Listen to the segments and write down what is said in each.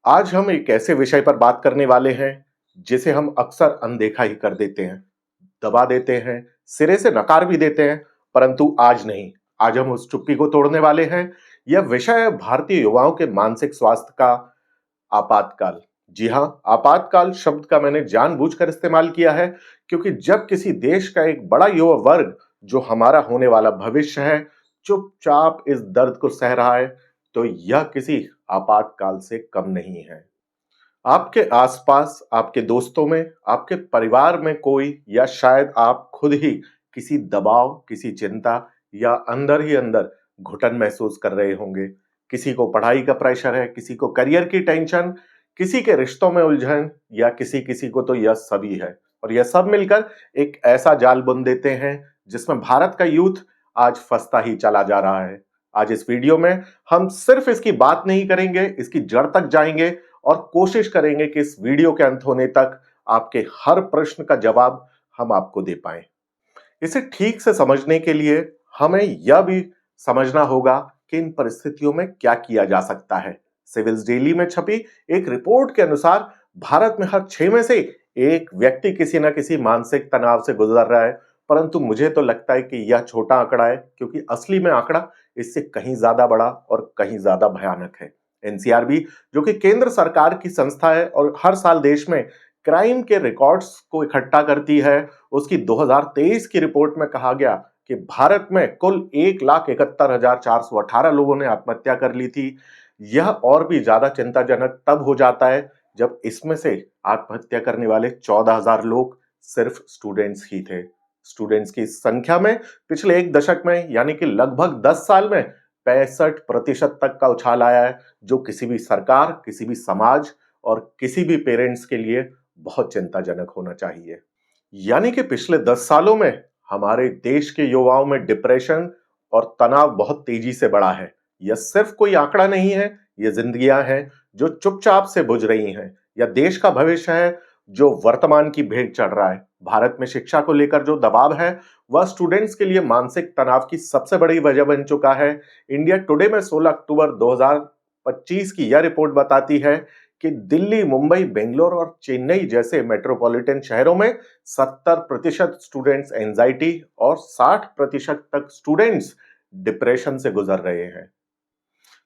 आज हम एक ऐसे विषय पर बात करने वाले हैं जिसे हम अक्सर अनदेखा ही कर देते हैं, दबा देते हैं, सिरे से नकार भी देते हैं, परंतु आज नहीं। आज हम उस चुप्पी को तोड़ने वाले हैं। यह विषय है भारतीय युवाओं के मानसिक स्वास्थ्य का आपातकाल। जी हाँ, आपातकाल शब्द का मैंने जानबूझकर इस्तेमाल किया है क्योंकि जब किसी देश का एक बड़ा युवा वर्ग जो हमारा होने वाला भविष्य है, चुपचाप इस दर्द को सह रहा है, तो यह किसी आपातकाल से कम नहीं है। आपके आसपास, आपके दोस्तों में, आपके परिवार में कोई या शायद आप खुद ही किसी दबाव, किसी चिंता या अंदर ही अंदर घुटन महसूस कर रहे होंगे। किसी को पढ़ाई का प्रेशर है, किसी को करियर की टेंशन, किसी के रिश्तों में उलझन या किसी किसी को तो यह सभी है। और यह सब मिलकर एक ऐसा जाल बुन देते हैं जिसमें भारत का यूथ आज फंसता ही चला जा रहा है। आज इस वीडियो में हम सिर्फ इसकी बात नहीं करेंगे, इसकी जड़ तक जाएंगे और कोशिश करेंगे कि इस वीडियो के अंत होने तक आपके हर प्रश्न का जवाब हम आपको दे पाएं। इसे ठीक से समझने के लिए हमें यह भी समझना होगा कि इन परिस्थितियों में क्या किया जा सकता है। सिविल्स डेली में छपी एक रिपोर्ट के अनुसार भारत में हर 6 में से एक व्यक्ति किसी न किसी मानसिक तनाव से गुजर रहा है। परंतु मुझे तो लगता है कि यह छोटा आंकड़ा है क्योंकि असली में आंकड़ा इससे कहीं ज्यादा बड़ा और कहीं ज्यादा भयानक है। एनसीआरबी, जो कि केंद्र सरकार की संस्था है और हर साल देश में क्राइम के रिकॉर्ड्स को इकट्ठा करती है, उसकी 2023 की रिपोर्ट में कहा गया कि भारत में कुल 1,71,418 लोगों ने आत्महत्या कर ली थी। यह और भी ज्यादा चिंताजनक तब हो जाता है जब इसमें से आत्महत्या करने वाले 14,000 लोग सिर्फ स्टूडेंट्स ही थे। स्टूडेंट्स की संख्या में पिछले एक दशक में यानी कि लगभग 10 साल में 65% तक का उछाल आया है, जो किसी भी सरकार, किसी भी समाज और किसी भी पेरेंट्स के लिए बहुत चिंताजनक होना चाहिए। यानी कि पिछले 10 सालों में हमारे देश के युवाओं में डिप्रेशन और तनाव बहुत तेजी से बढ़ा है। यह सिर्फ कोई आंकड़ा नहीं है, यह जिंदगियां हैं जो चुपचाप से बुझ रही हैं। यह देश का भविष्य है जो वर्तमान की भेंट चढ़ रहा है। भारत में शिक्षा को लेकर जो दबाव है वह स्टूडेंट्स के लिए मानसिक तनाव की सबसे बड़ी वजह बन चुका है। इंडिया टुडे में 16 अक्टूबर 2025 की यह रिपोर्ट बताती है कि दिल्ली, मुंबई, बेंगलोर और चेन्नई जैसे मेट्रोपॉलिटन शहरों में 70% स्टूडेंट्स एंजाइटी और 60% तक स्टूडेंट्स डिप्रेशन से गुजर रहे हैं।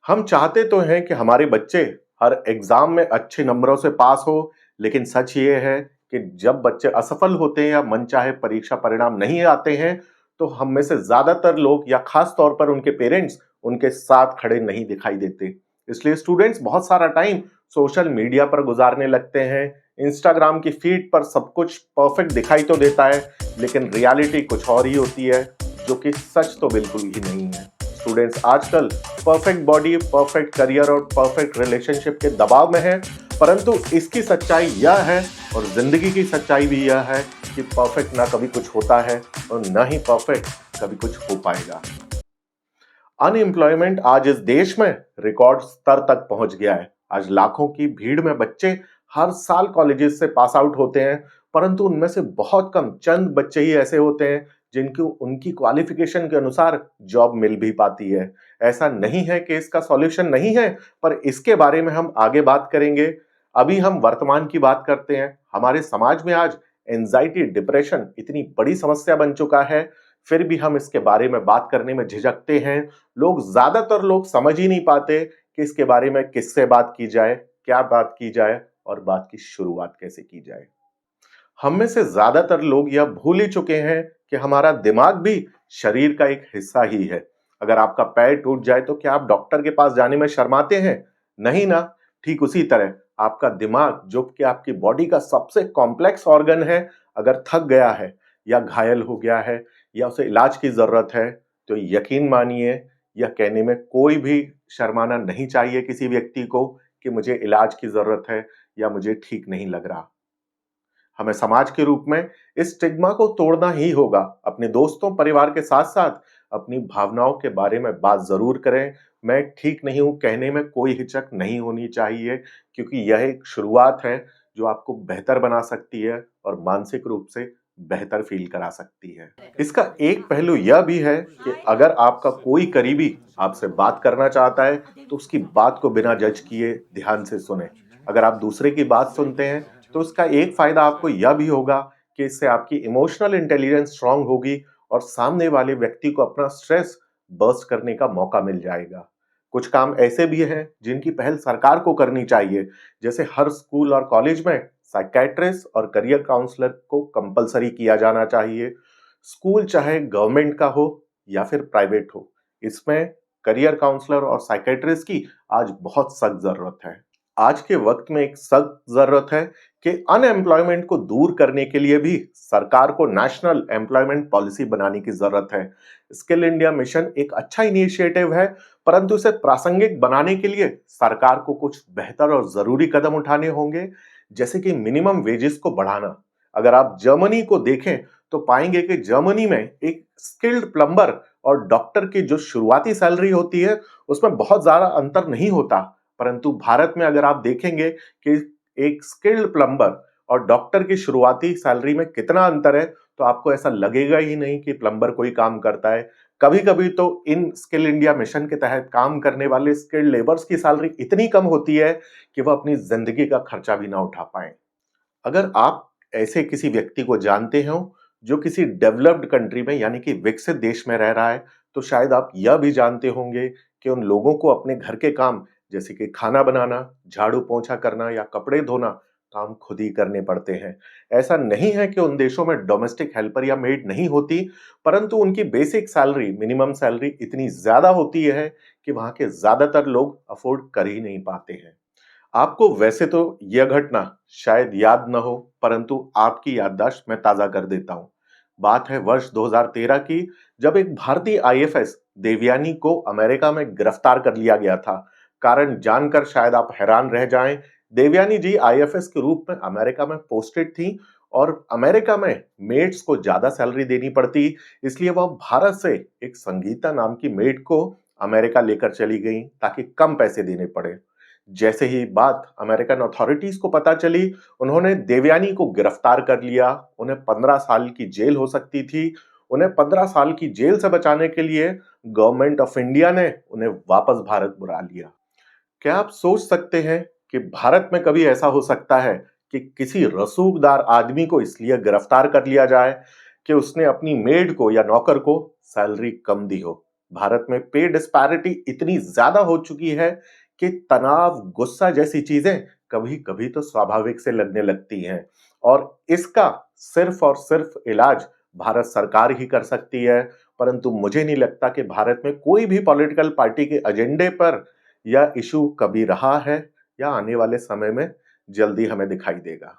हम चाहते तो हैं कि हमारे बच्चे हर एग्जाम में अच्छे नंबरों से पास हो, लेकिन सच ये है कि जब बच्चे असफल होते हैं या मनचाहे परीक्षा परिणाम नहीं आते हैं, तो हम में से ज्यादातर लोग या खास तौर पर उनके पेरेंट्स उनके साथ खड़े नहीं दिखाई देते। इसलिए स्टूडेंट्स बहुत सारा टाइम सोशल मीडिया पर गुजारने लगते हैं। इंस्टाग्राम की फीड पर सब कुछ परफेक्ट दिखाई तो देता है, लेकिन रियलिटी कुछ और ही होती है, जो कि सच तो बिल्कुल ही नहीं है। स्टूडेंट्स आजकल परफेक्ट बॉडी, परफेक्ट करियर और परफेक्ट रिलेशनशिप के दबाव में है, परंतु इसकी सच्चाई यह है और जिंदगी की सच्चाई भी यह है कि परफेक्ट ना कभी कुछ होता है और ना ही परफेक्ट कभी कुछ हो पाएगा। अनएम्प्लॉयमेंट आज इस देश में रिकॉर्ड स्तर तक पहुंच गया है। आज लाखों की भीड़ में बच्चे हर साल कॉलेजेस से पास आउट होते हैं, परंतु उनमें से बहुत कम चंद बच्चे ही ऐसे होते हैं जिनको उनकी क्वालिफिकेशन के अनुसार जॉब मिल भी पाती है। ऐसा नहीं है कि इसका सॉल्यूशन नहीं है, पर इसके बारे में हम आगे बात करेंगे। अभी हम वर्तमान की बात करते हैं। हमारे समाज में आज एंजाइटी, डिप्रेशन इतनी बड़ी समस्या बन चुका है, फिर भी हम इसके बारे में बात करने में झिझकते हैं। ज्यादातर लोग समझ ही नहीं पाते कि इसके बारे में किससे बात की जाए, क्या बात की जाए और बात की शुरुआत कैसे की जाए। हम में से ज्यादातर लोग यह भूल ही चुके हैं कि हमारा दिमाग भी शरीर का एक हिस्सा ही है। अगर आपका पैर टूट जाए तो क्या आप डॉक्टर के पास जाने में शर्माते हैं? नहीं ना। ठीक उसी तरह आपका दिमाग, जो कि आपकी बॉडी का सबसे कॉम्प्लेक्स ऑर्गन है, अगर थक गया है या घायल हो गया है या उसे इलाज की जरूरत है, तो यकीन मानिए, यह कहने में कोई भी शर्माना नहीं चाहिए किसी व्यक्ति को कि मुझे इलाज की जरूरत है या मुझे ठीक नहीं लग रहा। हमें समाज के रूप में इस स्टिग्मा को तोड़ना ही होगा। अपने दोस्तों, परिवार के साथ साथ अपनी भावनाओं के बारे में बात जरूर करें। मैं ठीक नहीं हूं कहने में कोई हिचक नहीं होनी चाहिए, क्योंकि यह एक शुरुआत है जो आपको बेहतर बना सकती है और मानसिक रूप से बेहतर फील करा सकती है। इसका एक पहलू यह भी है कि अगर आपका कोई करीबी आपसे बात करना चाहता है तो उसकी बात को बिना जज किए ध्यान से सुने। अगर आप दूसरे की बात सुनते हैं तो उसका एक फायदा आपको यह भी होगा कि इससे आपकी इमोशनल इंटेलिजेंस स्ट्रांग होगी और सामने वाले व्यक्ति को अपना स्ट्रेस बर्स्ट करने का मौका मिल जाएगा। कुछ काम ऐसे भी हैं जिनकी पहल सरकार को करनी चाहिए, जैसे हर स्कूल और कॉलेज में साइकेट्रिस्ट और करियर काउंसलर को कंपलसरी किया जाना चाहिए। स्कूल चाहे गवर्नमेंट का हो या फिर प्राइवेट हो, इसमें करियर काउंसलर और साइकेट्रिस्ट की आज बहुत सख्त जरूरत है। आज के वक्त में एक सख्त जरूरत है कि अनएम्प्लॉयमेंट को दूर करने के लिए भी सरकार को नेशनल एम्प्लॉयमेंट पॉलिसी बनाने की जरूरत है। स्किल इंडिया मिशन एक अच्छा इनिशिएटिव है, परंतु इसे प्रासंगिक बनाने के लिए सरकार को कुछ बेहतर और जरूरी कदम उठाने होंगे, जैसे कि मिनिमम वेजेस को बढ़ाना। अगर आप जर्मनी को देखें तो पाएंगे कि जर्मनी में एक स्किल्ड प्लम्बर और डॉक्टर की जो शुरुआती सैलरी होती है उसमें बहुत ज्यादा अंतर नहीं होता, परंतु भारत में अगर आप देखेंगे कि एक स्किल्ड प्लम्बर और डॉक्टर की शुरुआती सैलरी में कितना अंतर है तो आपको ऐसा लगेगा ही नहीं कि प्लम्बर कोई काम करता है। कभी कभी तो इन स्किल इंडिया मिशन के तहत काम करने वाले स्किल्ड लेबर्स की सैलरी इतनी कम होती है कि वह अपनी जिंदगी का खर्चा भी ना उठा पाए। अगर आप ऐसे किसी व्यक्ति को जानते हो जो किसी डेवलप्ड कंट्री में यानी कि विकसित देश में रह रहा है, तो शायद आप यह भी जानते होंगे कि उन लोगों को अपने घर के काम जैसे कि खाना बनाना, झाड़ू पोंछा करना या कपड़े धोना काम खुद ही करने पड़ते हैं। ऐसा नहीं है कि उन देशों में डोमेस्टिक हेल्पर या मेड नहीं होती, परंतु उनकी बेसिक सैलरी, मिनिमम सैलरी इतनी ज्यादा होती है कि वहां के ज्यादातर लोग अफोर्ड कर ही नहीं पाते हैं। आपको वैसे तो यह घटना शायद याद न हो, परंतु आपकी याददाश्त मैं ताजा कर देता हूं। बात है वर्ष 2013 की, जब एक भारतीय आईएफएस देवयानी को अमेरिका में गिरफ्तार कर लिया गया था। कारण जानकर शायद आप हैरान रह जाएं, देवयानी जी आईएफएस के रूप में अमेरिका में पोस्टेड थी और अमेरिका में मेड्स को ज्यादा सैलरी देनी पड़ती, इसलिए वह भारत से एक संगीता नाम की मेड को अमेरिका लेकर चली गई ताकि कम पैसे देने पड़े। जैसे ही बात अमेरिकन अथॉरिटीज को पता चली, उन्होंने देवयानी को गिरफ्तार कर लिया। उन्हें 15 साल की जेल हो सकती थी। उन्हें 15 साल की जेल से बचाने के लिए गवर्नमेंट ऑफ इंडिया ने उन्हें वापस भारत बुला लिया। क्या आप सोच सकते हैं कि भारत में कभी ऐसा हो सकता है कि किसी रसूखदार आदमी को इसलिए गिरफ्तार कर लिया जाए कि उसने अपनी मेड को या नौकर को सैलरी कम दी हो? भारत में पे डिस्पैरिटी इतनी ज्यादा हो चुकी है कि तनाव, गुस्सा जैसी चीजें कभी कभी तो स्वाभाविक से लगने लगती हैं और इसका सिर्फ और सिर्फ इलाज भारत सरकार ही कर सकती है। परंतु मुझे नहीं लगता कि भारत में कोई भी पॉलिटिकल पार्टी के एजेंडे पर यह इशू कभी रहा है या आने वाले समय में जल्दी हमें दिखाई देगा।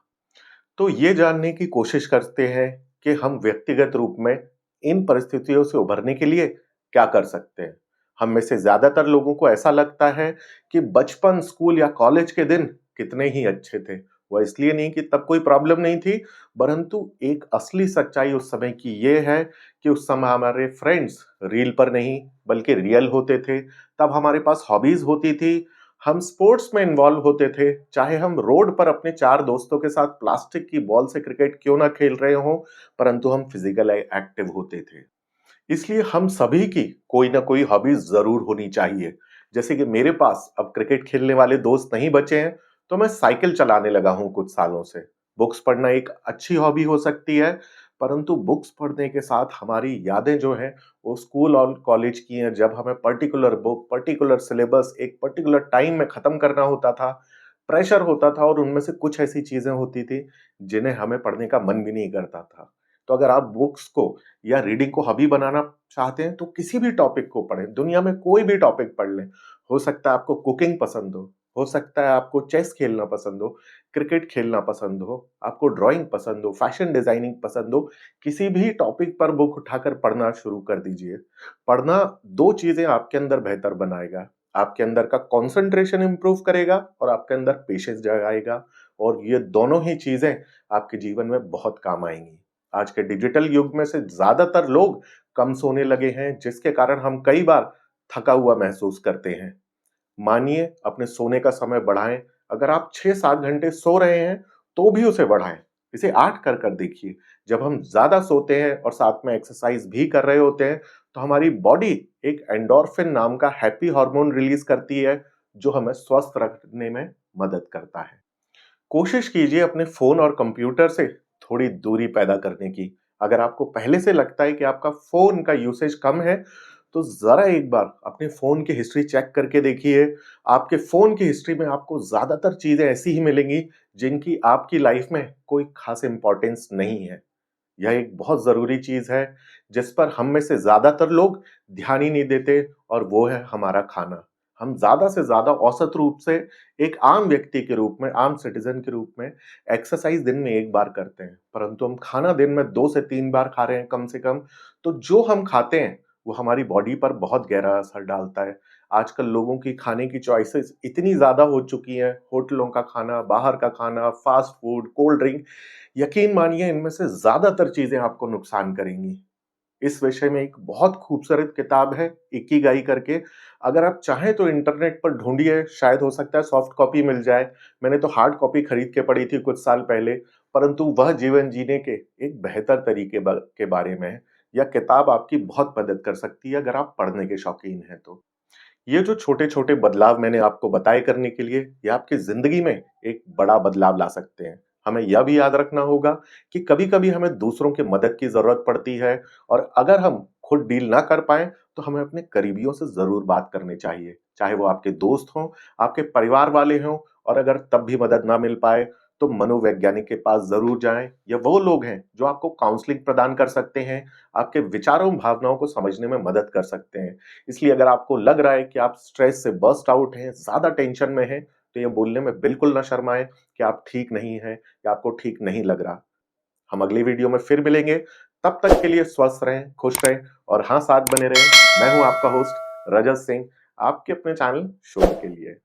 तो ये जानने की कोशिश करते हैं कि हम व्यक्तिगत रूप में इन परिस्थितियों से उभरने के लिए क्या कर सकते हैं। हम में से ज्यादातर लोगों को ऐसा लगता है कि बचपन, स्कूल या कॉलेज के दिन कितने ही अच्छे थे। वह इसलिए नहीं कि तब कोई प्रॉब्लम नहीं थी, परंतु एक असली सच्चाई उस समय की ये है कि उस समय हमारे फ्रेंड्स रील पर नहीं बल्कि रियल होते थे। तब हमारे पास हॉबीज होती थी, हम स्पोर्ट्स में इन्वॉल्व होते थे, चाहे हम रोड पर अपने चार दोस्तों के साथ प्लास्टिक की बॉल से क्रिकेट क्यों ना खेल रहे हों, परंतु हम फिजिकल एक्टिव होते थे। इसलिए हम सभी की कोई ना कोई हॉबी जरूर होनी चाहिए। जैसे कि मेरे पास अब क्रिकेट खेलने वाले दोस्त नहीं बचे हैं, तो मैं साइकिल चलाने लगा हूं कुछ सालों से। बुक्स पढ़ना एक अच्छी हॉबी हो सकती है, परंतु बुक्स पढ़ने के साथ हमारी यादें जो हैं वो स्कूल और कॉलेज की हैं, जब हमें पर्टिकुलर बुक, पर्टिकुलर सिलेबस एक पर्टिकुलर टाइम में खत्म करना होता था, प्रेशर होता था और उनमें से कुछ ऐसी चीजें होती थी जिन्हें हमें पढ़ने का मन भी नहीं करता था। तो अगर आप बुक्स को या रीडिंग को हॉबी बनाना चाहते हैं तो किसी भी टॉपिक को पढ़ें, दुनिया में कोई भी टॉपिक पढ़ लें। हो सकता है आपको कुकिंग पसंद हो सकता है आपको चेस खेलना पसंद हो, क्रिकेट खेलना पसंद हो, आपको ड्राइंग पसंद हो, फैशन डिजाइनिंग पसंद हो, किसी भी टॉपिक पर बुक उठाकर पढ़ना शुरू कर दीजिए। पढ़ना दो चीजें आपके अंदर बेहतर बनाएगा, आपके अंदर का कंसंट्रेशन इंप्रूव करेगा और आपके अंदर पेशेंस जगाएगा, और ये दोनों ही चीजें आपके जीवन में बहुत काम आएंगी। आज के डिजिटल युग में से ज्यादातर लोग कम सोने लगे हैं, जिसके कारण हम कई बार थका हुआ महसूस करते हैं। मानिए अपने सोने का समय बढ़ाएं। अगर आप 6-7 घंटे सो रहे हैं तो भी उसे बढ़ाएं। इसे 8 कर देखिए। जब हम ज़्यादा सोते हैं और साथ में एक्सरसाइज भी कर रहे होते हैं, तो हमारी बॉडी एक एंडोर्फिन नाम का हैप्पी हार्मोन रिलीज करती है, जो हमें स्वस्थ रखने में मदद करता है। कोशिश कीजिए अपने फ़ोन और कंप्यूटर से थोड़ी दूरी पैदा करने की। अगर आपको पहले से लगता है कि आपका फ़ोन का यूसेज कम है, तो ज़रा एक बार अपने फ़ोन की हिस्ट्री चेक करके देखिए। आपके फ़ोन की हिस्ट्री में आपको ज़्यादातर चीज़ें ऐसी ही मिलेंगी, जिनकी आपकी लाइफ़ में कोई ख़ास इम्पोर्टेंस नहीं है। यह एक बहुत ज़रूरी चीज़ है, जिस पर हम में से ज़्यादातर लोग ध्यान ही नहीं देते, और वो है हमारा खाना। हम ज़्यादा से ज़्यादा औसत रूप से एक आम व्यक्ति के रूप में, आम सिटीज़न के रूप में एक्सरसाइज़ दिन में 1 बार करते हैं, परंतु हम खाना दिन में 2 से 3 बार खा रहे हैं कम से कम। तो जो हम खाते हैं, वो हमारी बॉडी पर बहुत गहरा असर डालता है। आजकल लोगों की खाने की चॉइसेस इतनी ज़्यादा हो चुकी हैं, होटलों का खाना, बाहर का खाना, फ़ास्ट फूड, कोल्ड ड्रिंक, यकीन मानिए इनमें से ज़्यादातर चीज़ें आपको नुकसान करेंगी। इस विषय में एक बहुत खूबसूरत किताब है, इकिगाई करके। अगर आप चाहें तो इंटरनेट पर ढूँढिए, शायद हो सकता है सॉफ्ट कॉपी मिल जाए। मैंने तो हार्ड कॉपी खरीद के पढ़ी थी कुछ साल पहले, परंतु वह जीवन जीने के एक बेहतर तरीके के बारे में है। यह किताब आपकी बहुत मदद कर सकती है अगर आप पढ़ने के शौकीन हैं तो। ये जो छोटे-छोटे बदलाव मैंने आपको बताए करने के लिए, ये आपकी ज़िंदगी में एक बड़ा बदलाव ला सकते हैं। हमें यह भी याद रखना होगा कि कभी-कभी हमें दूसरों की मदद की ज़रूरत पड़ती है, और अगर हम खुद डील ना कर पाएँ, तो हमें अपने करीबियों से ज़रूर बात करनी चाहिए। चाहे वो आपके दोस्त हों, आपके परिवार वाले हों, और अगर तब भी मदद ना मिल पाए, तो मनोवैज्ञानिक के पास ज़रूर जाएँ। या वो लोग हैं, जो आपको काउंसलिंग प्रदान कर सकते हैं, आपके विचारों, भावनाओं को समझने में मदद कर सकते हैं। इसलिए अगर आपको लग रहा है कि आप स्ट्रेस से बर्स्ट आउट हैं, ज़्यादा टेंशन में हैं, तो ये बोलने में बिल्कुल ना शर्माएँ कि आप ठीक नहीं हैं या आपको ठीक नहीं लग रहा। हम अगली वीडियो में फिर मिलेंगे, तब तक के लिए स्वस्थ रहें, खुश रहें, और हाँ, साथ बने रहें। मैं हूँ आपका होस्ट रजत सिंह, आपके अपने चैनल शोध के लिए।